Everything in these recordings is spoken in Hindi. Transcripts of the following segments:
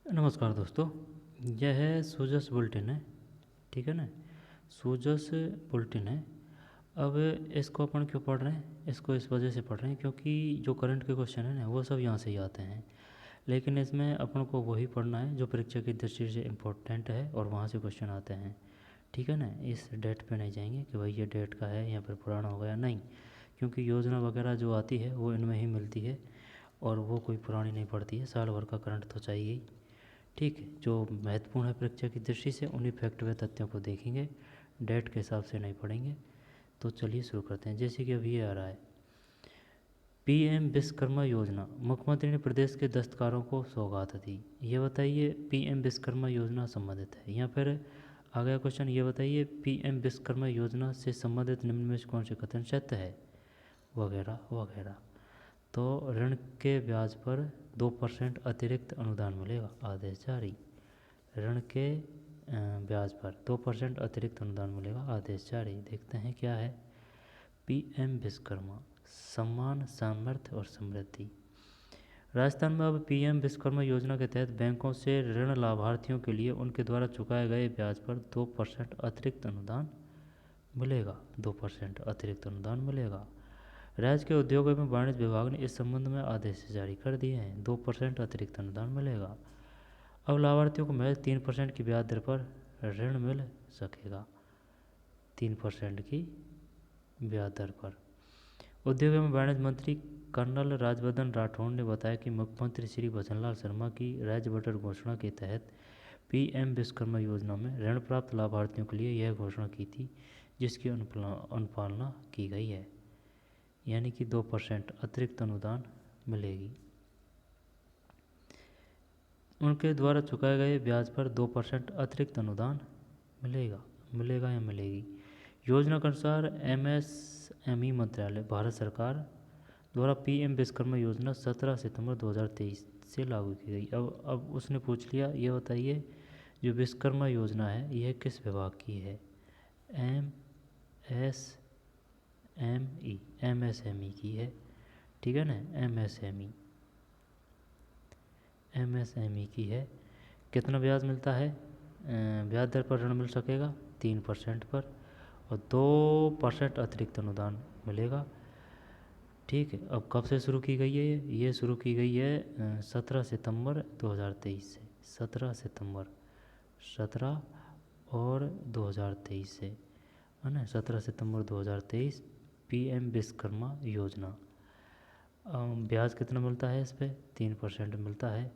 नमस्कार दोस्तों, यह है सोजस बुलेटिन है। ठीक है ना। सोजस बुलेटिन है। अब इसको अपन क्यों पढ़ रहे हैं? इसको इस वजह से पढ़ रहे हैं क्योंकि जो करंट के क्वेश्चन है ना वो सब यहाँ से ही आते हैं। लेकिन इसमें अपन को वही पढ़ना है जो परीक्षा की दृष्टि से इम्पोर्टेंट है और वहाँ से क्वेश्चन आते हैं। ठीक है ना। इस डेट पे नहीं जाएंगे कि भाई ये डेट का है या फिर पुराना हो गया, नहीं। क्योंकि योजना वगैरह जो आती है वो इनमें ही मिलती है और वो कोई पुरानी नहीं पड़ती है। साल भर का करंट तो चाहिए ही। ठीक है। जो महत्वपूर्ण है परीक्षा की दृष्टि से उन्हीं फैक्ट व तथ्यों को देखेंगे, डेट के हिसाब से नहीं पढ़ेंगे। तो चलिए शुरू करते हैं। जैसे कि अभी ये आ रहा है, पीएम विश्वकर्मा योजना, मुख्यमंत्री ने प्रदेश के दस्तकारों को सौगात दी। ये बताइए पीएम विश्वकर्मा योजना संबंधित है या फिर आ गया क्वेश्चन, ये बताइए पीएम विश्वकर्मा योजना से संबंधित निम्न में से कौन से कथन सत्य है, वगैरह वगैरह। तो ऋण के ब्याज पर 2% अतिरिक्त अनुदान मिलेगा, आदेश जारी। ऋण के ब्याज पर 2% अतिरिक्त अनुदान मिलेगा, आदेश जारी। देखते हैं क्या है। पीएम विश्वकर्मा सम्मान, सामर्थ्य और समृद्धि। राजस्थान में अब पीएम विश्वकर्मा योजना के तहत बैंकों से ऋण लाभार्थियों के लिए उनके द्वारा चुकाए गए ब्याज पर 2% अतिरिक्त अनुदान मिलेगा। 2% अतिरिक्त अनुदान मिलेगा। राज्य के उद्योग एवं वाणिज्य विभाग ने इस संबंध में आदेश जारी कर दिए हैं। 2% अतिरिक्त अनुदान मिलेगा। अब लाभार्थियों को महज 3% की ब्याज दर पर ऋण मिल सकेगा। 3% की ब्याज दर पर। उद्योग एवं वाणिज्य मंत्री कर्नल राज्यवर्धन राठौड़ ने बताया कि मुख्यमंत्री श्री भजनलाल शर्मा की राज्य बजट घोषणा के तहत पीएम विश्वकर्मा योजना में ऋण प्राप्त लाभार्थियों के लिए यह घोषणा की थी, जिसकी अनुपालना की गई है। यानी कि 2% अतिरिक्त अनुदान मिलेगी। उनके द्वारा चुकाए गए ब्याज पर 2% अतिरिक्त अनुदान मिलेगा या मिलेगी। योजना के अनुसार एमएसएमई मंत्रालय, भारत सरकार द्वारा पीएम विश्वकर्मा योजना 17 सितंबर 2023 से लागू की गई। अब उसने पूछ लिया, ये बताइए जो विश्वकर्मा योजना है यह किस विभाग की है? एमएसएमई की है। ठीक है ना। एमएसएमई की है। कितना ब्याज मिलता है? ब्याज दर पर ऋण मिल सकेगा 3% पर और 2% अतिरिक्त अनुदान मिलेगा। ठीक है। अब कब से शुरू की गई है? ये शुरू की गई है 17 सितंबर 2023 से। 17 और 2023 से, है ना। 17 सितंबर 2023 पीएम विश्वकर्मा योजना। ब्याज कितना मिलता है इस पर? 3% मिलता है।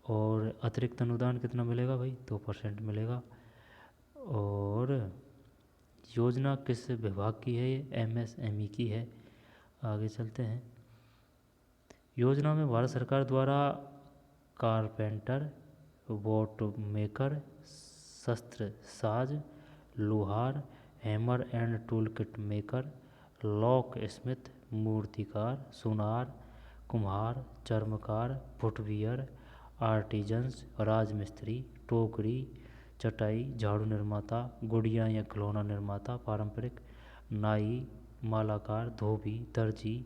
और अतिरिक्त अनुदान कितना मिलेगा भाई? 2% मिलेगा। और योजना किस विभाग की है? ये एमएसएमई की है। आगे चलते हैं। योजना में भारत सरकार द्वारा कारपेंटर, बोट मेकर, शस्त्र साज, लोहार, hammer and tool kit maker, lock Smith, मूर्तिकार, सुनार, कुम्हार, चर्मकार, फुटवियर, आर्टिजन्स, राजमिस्त्री, टोकरी, चटाई, झाड़ू निर्माता, गुड़िया या खिलौना निर्माता, पारंपरिक, नाई, मालाकार, धोबी, दर्जी,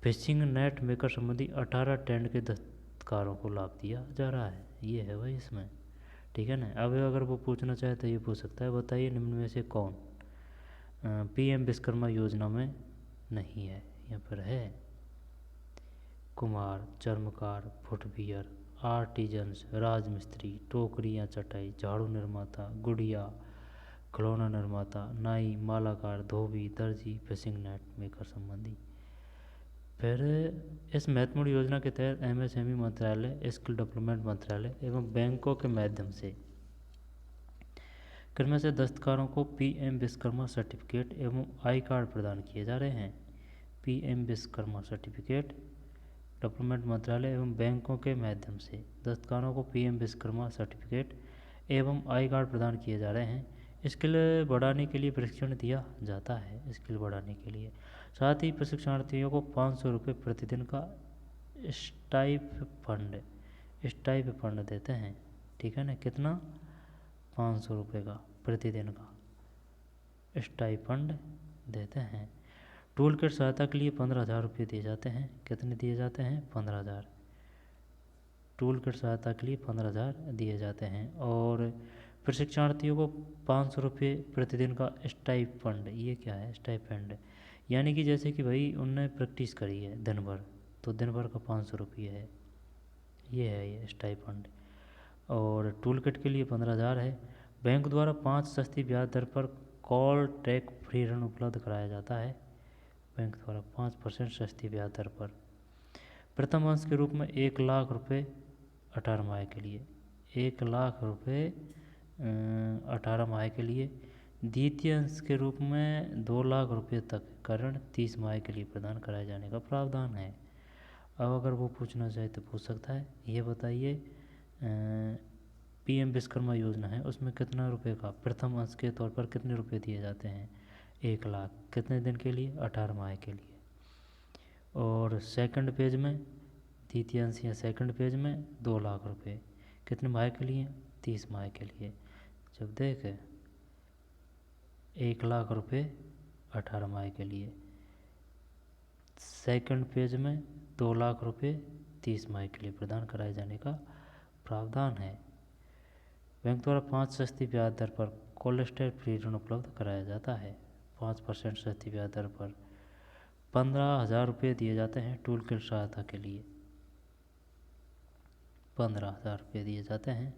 फिशिंग नेट मेकर संबंधी 18 टेंट के दस्तकारों को लाभ दिया जा रहा है। ये है भाई इसमें। ठीक है ना। अब अगर वो पूछना चाहे तो ये पूछ सकता है, बताइए निम्न में से कौन पीएम विश्वकर्मा योजना में नहीं है या फिर है? कुम्हार, चर्मकार, फुटवियर, आर्टिजन्स, राजमिस्त्री, टोकरी या चटाई, झाड़ू निर्माता, गुड़िया, खिलौना निर्माता, नाई, मालाकार, धोबी, दर्जी, फिशिंग नेट मेकर संबंधी। फिर इस महत्वपूर्ण योजना के तहत एमएसएमई मंत्रालय, स्किल डेवलपमेंट मंत्रालय एवं बैंकों के माध्यम से क्रम से दस्तकारों को पीएम विश्वकर्मा सर्टिफिकेट एवं आई कार्ड प्रदान किए जा रहे हैं। पीएम विश्वकर्मा सर्टिफिकेट, डेवलपमेंट मंत्रालय एवं बैंकों के माध्यम से दस्तकारों को पीएम विश्वकर्मा सर्टिफिकेट एवं आई कार्ड प्रदान किए जा रहे हैं। स्किल बढ़ाने के लिए प्रशिक्षण दिया जाता है। स्किल बढ़ाने के लिए साथ ही प्रशिक्षणार्थियों को 500 रुपये प्रतिदिन का स्टाइप फंड देते हैं। ठीक है ना। कितना? 500 रुपये का प्रतिदिन का स्टाइफंड देते हैं। टूल किट सहायता के लिए 15,000 रुपये दिए जाते हैं। कितने दिए जाते हैं? 15,000। टूल किट सहायता के लिए 15,000 दिए जाते हैं। और प्रशिक्षणार्थियों को 500 रुपये प्रतिदिन का स्टाइपेंड। ये क्या है स्टाइपेंड? यानी कि जैसे कि भाई उनने प्रैक्टिस करी है दिन भर, तो दिन भर का 500 रुपये है, ये है ये स्टाइपेंड। और टूल किट के लिए 15,000 है। बैंक द्वारा 5 सस्ती ब्याज दर पर कॉल टैग फ्री ऋण उपलब्ध कराया जाता है। बैंक द्वारा 5% सस्ती ब्याज दर पर। प्रथम अंश के रूप में 1,00,000 रुपये 18 माह के लिए, 1,00,000 रुपये 18 माह के लिए। द्वितीय अंश के रूप में 2,00,000 रुपये तक का ऋण 30 माह के लिए प्रदान कराए जाने का प्रावधान है। अब अगर वो पूछना चाहे तो पूछ सकता है, ये बताइए पीएम विश्वकर्मा योजना है, उसमें कितना रुपए का प्रथम अंश के तौर पर कितने रुपए दिए जाते हैं? 1,00,000। कितने दिन के लिए? 18 माह के लिए। और सेकंड पेज में द्वितीय अंश या सेकंड पेज में 2,00,000 रुपये कितने माह के लिए? 30 माह के लिए। जब देख 1,00,000 रुपये 18 माह के लिए, सेकंड पेज में 2,00,000 रुपये 30 माह के लिए प्रदान कराए जाने का प्रावधान है। बैंक द्वारा 5 सस्ती ब्याज दर पर कोलेस्ट्रॉल फ्री ऋण उपलब्ध कराया जाता है। 5% सस्ती ब्याज दर पर 15,000 रुपये दिए जाते हैं टूल किट सहायता के लिए, 15,000 रुपये दिए जाते हैं।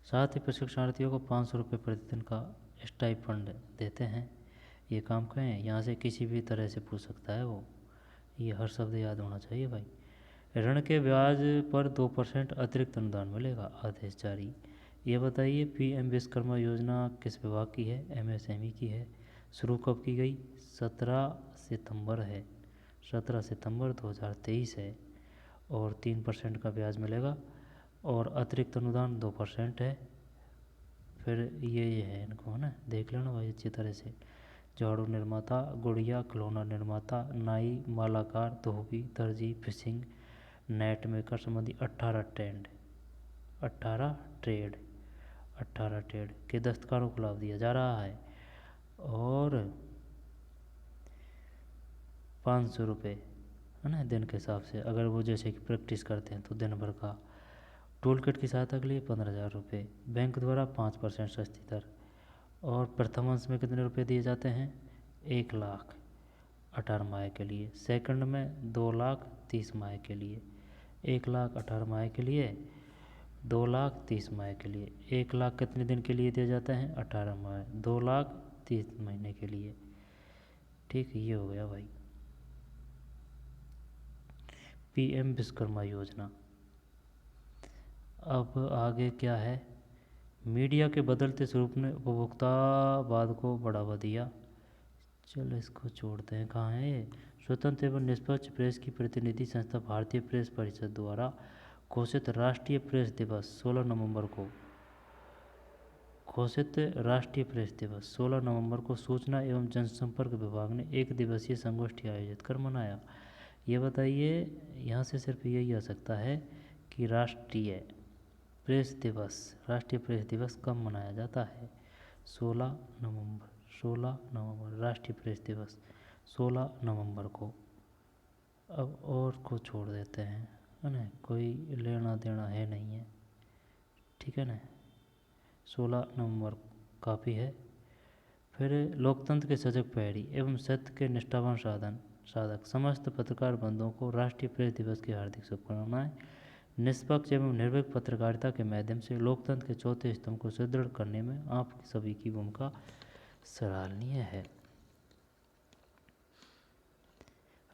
साथ ही प्रशिक्षणार्थियों को 500 रुपये प्रतिदिन का स्टाइपेंड देते हैं। ये काम कहें यहाँ से किसी भी तरह से पूछ सकता है वो, ये हर शब्द याद होना चाहिए भाई। ऋण के ब्याज पर 2% अतिरिक्त अनुदान मिलेगा, आदेश जारी। ये बताइए पीएम विश्वकर्मा योजना किस विभाग की है? एमएसएमई की है। शुरू कब की गई? 17 सितंबर है, 17 सितंबर 2023 है। और 3% का ब्याज मिलेगा और अतिरिक्त अनुदान 2% है। फिर ये है इनको, है ना, देख लेना भाई अच्छी तरह से। झाड़ू निर्माता, गुड़िया, खिलौना निर्माता, नाई, मालाकार, धोबी, दर्जी, फिशिंग नेट मेकर संबंधी 18 ट्रेड के दस्तकारों को लाभ दिया जा रहा है। और 500 रुपये है ना दिन के हिसाब से, अगर वो जैसे कि प्रैक्टिस करते हैं तो दिन भर का। टूल किट की सहायता के लिए 15,000 रुपये। बैंक द्वारा 5% सस्ती दर। और प्रथम अंश में कितने रुपए दिए जाते हैं? 1,00,000 18 माह के लिए। सेकंड में 2,00,000 30 माह के लिए। 1,00,000 18 माह के लिए, 2,00,000 30 माह के लिए। 1,00,000 कितने दिन के लिए दिया जाता है? 18 माह। 2,00,000 30 महीने के लिए। ठीक, ये हो गया भाई पीएम विश्वकर्मा योजना। अब आगे क्या है? मीडिया के बदलते स्वरूप ने उपभोक्तावाद को बढ़ावा दिया। चलो इसको छोड़ते हैं, कहाँ है ये? स्वतंत्र एवं निष्पक्ष प्रेस की प्रतिनिधि संस्था भारतीय प्रेस परिषद द्वारा घोषित राष्ट्रीय प्रेस दिवस 16 नवंबर को सूचना एवं जनसंपर्क विभाग ने एक दिवसीय संगोष्ठी आयोजित कर मनाया। ये बताइए, यहाँ से सिर्फ यही आ सकता है कि राष्ट्रीय प्रेस दिवस कब मनाया जाता है? 16 नवंबर राष्ट्रीय प्रेस दिवस 16 नवंबर को। अब और को छोड़ देते हैं, है ना, कोई लेना देना है नहीं है, ठीक है ना। 16 नवंबर काफ़ी है। फिर लोकतंत्र के सजग प्रहरी एवं सत्य के निष्ठावान साधक समस्त पत्रकार बंधुओं को राष्ट्रीय प्रेस दिवस की हार्दिक शुभकामनाएं। निष्पक्ष एवं निर्भीक पत्रकारिता के माध्यम से लोकतंत्र के चौथे स्तंभ को सुदृढ़ करने में आप सभी की भूमिका सराहनीय है।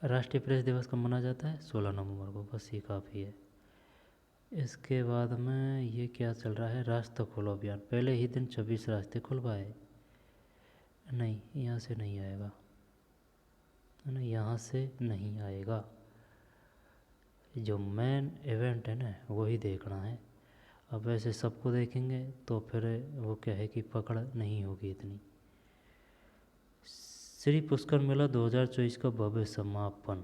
राष्ट्रीय प्रेस दिवस कब मनाया जाता है? 16 नवंबर को, बस ये काफ़ी है। इसके बाद में ये क्या चल रहा है? रास्ता खोलो अभियान, पहले ही दिन 26 रास्ते खुलवाए। नहीं, यहाँ से नहीं आएगा, है ना, यहाँ से नहीं आएगा। जो मेन इवेंट है ना वही देखना है। अब वैसे सबको देखेंगे तो फिर वो क्या है कि पकड़ नहीं होगी इतनी। श्री पुष्कर मेला 2024 का भव्य समापन,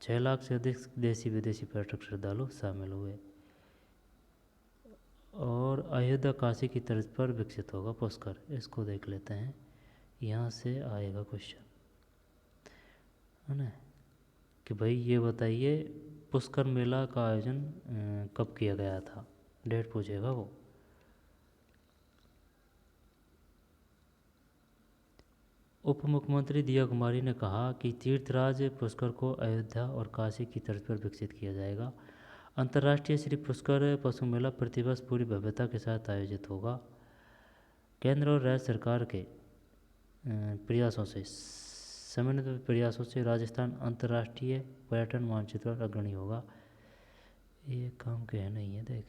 6 लाख से अधिक देशी विदेशी पर्यटक श्रद्धालु शामिल हुए। और अयोध्या काशी की तर्ज पर विकसित होगा पुष्कर, इसको देख लेते हैं, यहाँ से आएगा क्वेश्चन, है ना। कि भाई ये बताइए पुष्कर मेला का आयोजन कब किया गया था, डेट पूछेगा वो। उप मुख्यमंत्री दिया कुमारी ने कहा कि तीर्थराज पुष्कर को अयोध्या और काशी की तर्ज पर विकसित किया जाएगा। अंतर्राष्ट्रीय श्री पुष्कर पशु मेला प्रतिवर्ष पूरी भव्यता के साथ आयोजित होगा। केंद्र और राज्य सरकार के प्रयासों से समन्वित प्रयासों से राजस्थान अंतर्राष्ट्रीय पर्यटन मानचित्र पर अग्रणी होगा। ये काम के है नहीं है, देख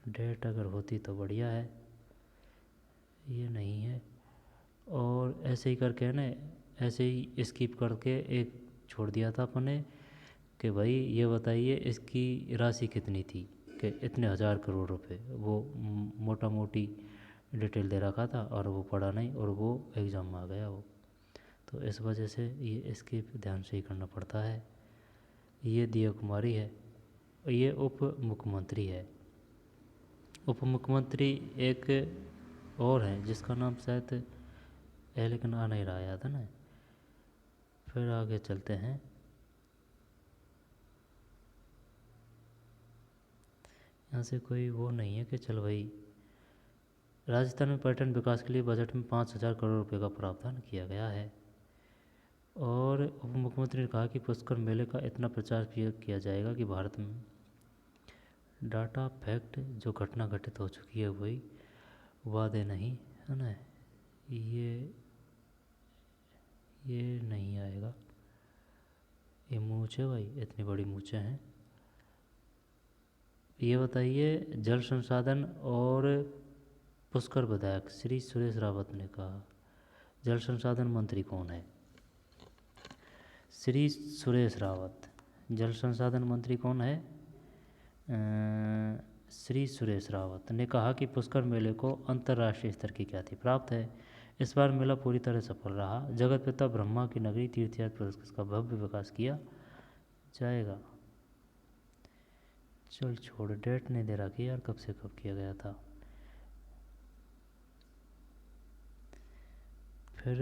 डेट अगर होती तो बढ़िया है, ये नहीं है। और ऐसे ही करके है ना, ऐसे ही स्किप करके एक छोड़ दिया था अपने कि भाई ये बताइए इसकी राशि कितनी थी, कि इतने हज़ार करोड़ रुपए, वो मोटा मोटी डिटेल दे रखा था और वो पढ़ा नहीं और वो एग्ज़ाम में आ गया वो। तो इस वजह से ये स्किप ध्यान से ही करना पड़ता है। ये दिया कुमारी है, ये उप मुख्यमंत्री है। उप मुख्यमंत्री एक और है जिसका नाम शायद लेकिन आ नहीं रहा, याद है ना। फिर आगे चलते हैं। यहाँ से कोई वो नहीं है कि चल भाई, राजस्थान में पर्यटन विकास के लिए बजट में 5,000 करोड़ रुपए का प्रावधान किया गया है। और उप मुख्यमंत्री ने कहा कि पुष्कर मेले का इतना प्रचार किया जाएगा कि भारत में डाटा फैक्ट जो घटना घटित हो चुकी है वही वादे नहीं, है ना। ये नहीं आएगा, ये मूंछ है भाई, इतनी बड़ी मूंछें हैं। ये बताइए जल संसाधन और पुष्कर विधायक श्री सुरेश रावत ने कहा, जल संसाधन मंत्री कौन है? श्री सुरेश रावत। जल संसाधन मंत्री कौन है? श्री सुरेश रावत ने कहा कि पुष्कर मेले को अंतर्राष्ट्रीय स्तर की ख्याति प्राप्त है। इस बार मेला पूरी तरह सफल रहा। जगत पिता ब्रह्मा की नगरी तीर्थयात्रा प्रदेश का भव्य विकास किया जाएगा। चल छोड़, डेट नहीं दे रखी यार, कब से कब किया गया था। फिर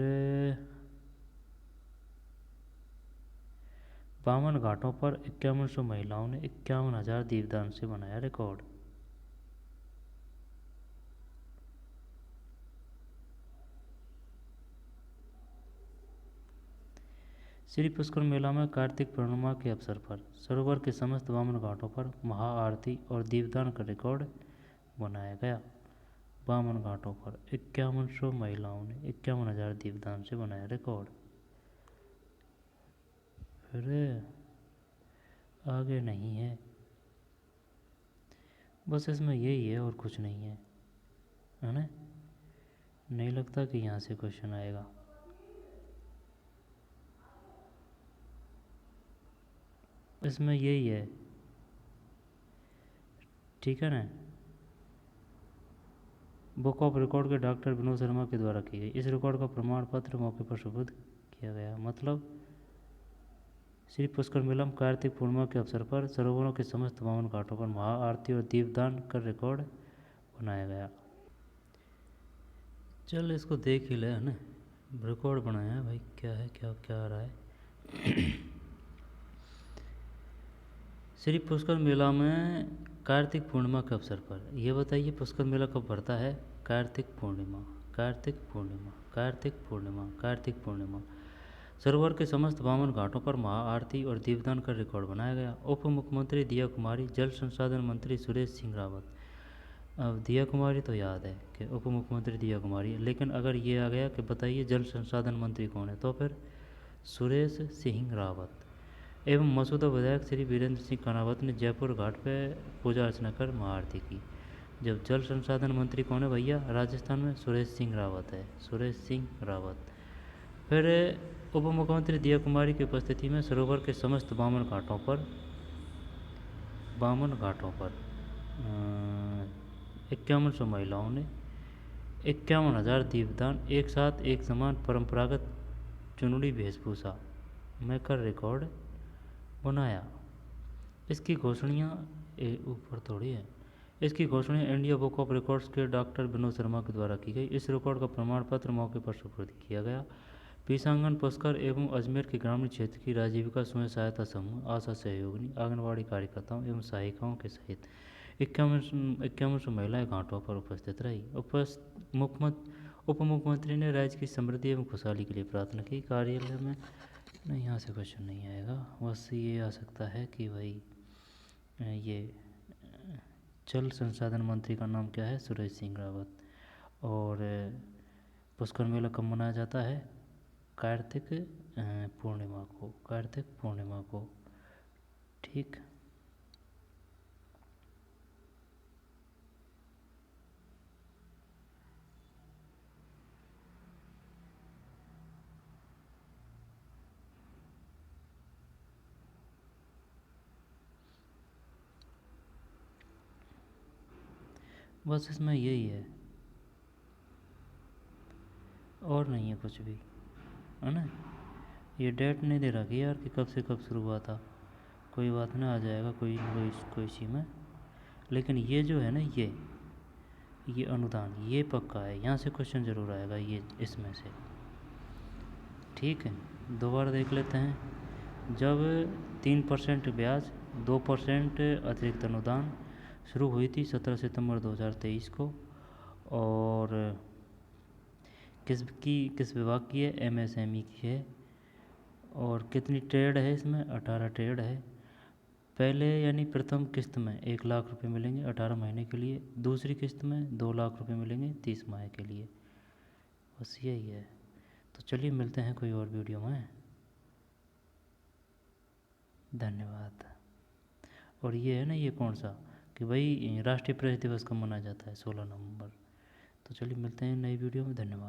बावन घाटों पर 5100 महिलाओं ने 51,000 दीपदान से बनाया रिकॉर्ड। श्री पुष्कर मेला में कार्तिक पूर्णिमा के अवसर पर सरोवर के समस्त बावन घाटों पर महाआरती और दीपदान का रिकॉर्ड बनाया गया। बावन घाटों पर 5100 महिलाओं ने 51,000 दीपदान से बनाया रिकॉर्ड। फिर आगे नहीं है, बस इसमें यही है और कुछ नहीं है, है ना। नहीं लगता कि यहाँ से क्वेश्चन आएगा। इसमें यही है, ठीक है ना। बुक ऑफ रिकॉर्ड के डॉक्टर विनोद शर्मा के द्वारा की गई। इस रिकॉर्ड का प्रमाण पत्र मौके पर सुपुर्द किया गया। मतलब श्री पुष्कर मेला में कार्तिक पूर्णिमा के अवसर पर सरोवरों के समस्त बावन घाटों पर महाआरती और दीपदान कर रिकॉर्ड बनाया गया। चल इसको देख ही ले, है ना, रिकॉर्ड बनाया है भाई, क्या है, क्या क्या आ रहा है। श्री पुष्कर मेला में कार्तिक पूर्णिमा के अवसर पर, यह बताइए पुष्कर मेला कब पड़ता है? कार्तिक पूर्णिमा, कार्तिक पूर्णिमा, कार्तिक पूर्णिमा, कार्तिक पूर्णिमा। सरोवर के समस्त बावन घाटों पर महाआरती और दीपदान का रिकॉर्ड बनाया गया। उप मुख्यमंत्री दिया कुमारी, जल संसाधन मंत्री सुरेश सिंह रावत। अब दिया कुमारी तो याद है कि उप मुख्यमंत्री दिया कुमारी है, लेकिन अगर ये आ गया कि बताइए जल संसाधन मंत्री कौन है, तो फिर सुरेश सिंह रावत। एवं मसूदा विधायक श्री वीरेंद्र सिंह कनावत ने जयपुर घाट पर पूजा अर्चना कर महाआरती की। जब जल संसाधन मंत्री कौन है भैया राजस्थान में? सुरेश सिंह रावत है, सुरेश सिंह रावत। फिर उप मुख्यमंत्री दिया कुमारी की उपस्थिति में सरोवर के समस्त बावन घाटों पर 5100 महिलाओं ने 51,000 दीपदान एक साथ एक समान परंपरागत चुनरी वेशभूषा में कर रिकॉर्ड बनाया। इसकी घोषणा ऊपर थोड़ी है, इसकी घोषणा इंडिया बुक ऑफ रिकॉर्ड्स के डॉक्टर विनोद शर्मा के द्वारा की गई। इस रिकॉर्ड का प्रमाण पत्र मौके पर सुपुर्द किया गया। पीसांगन पुष्कर एवं अजमेर के ग्रामीण क्षेत्र की राजीविका स्वयं सहायता समूह आशा सहयोगिनी आंगनबाड़ी कार्यकर्ताओं एवं सहायिकाओं के सहित 51 महिलाएं घाटों पर उपस्थित रही। उप मुख्यमंत्री ने राज्य की समृद्धि एवं खुशहाली के लिए प्रार्थना की। कार्यालय में नहीं, यहाँ से क्वेश्चन नहीं आएगा, बस ये आ सकता है कि भाई ये जल संसाधन मंत्री का नाम क्या है, सुरेश सिंह रावत। और पुष्कर मेला कब मनाया जाता है, कार्तिक पूर्णिमा को। ठीक, बस इसमें यही है और नहीं है कुछ भी, है ना। ये डेट नहीं दे रखी यार कि कब से कब शुरू हुआ था, कोई बात ना, आ जाएगा कोई सी में। लेकिन ये जो है ना, ये अनुदान ये पक्का है, यहाँ से क्वेश्चन ज़रूर आएगा ये इसमें से। ठीक है, दोबारा देख लेते हैं। जब 3% ब्याज 2% अतिरिक्त अनुदान शुरू हुई थी 17 सितंबर 2023 को, और किस विभाग की है, MSME की है। और कितनी ट्रेड है इसमें, 18 ट्रेड है। पहले यानी प्रथम किस्त में 1 लाख रुपए मिलेंगे 18 महीने के लिए, दूसरी किस्त में 2 लाख रुपए मिलेंगे 30 माह के लिए। बस यही है। तो चलिए मिलते हैं कोई और वीडियो में। धन्यवाद। और ये है ना, ये कौन सा कि भाई राष्ट्रीय प्रेस दिवस कब मनाया जाता है, 16 नवंबर। तो चलिए मिलते हैं नई वीडियो में, धन्यवाद।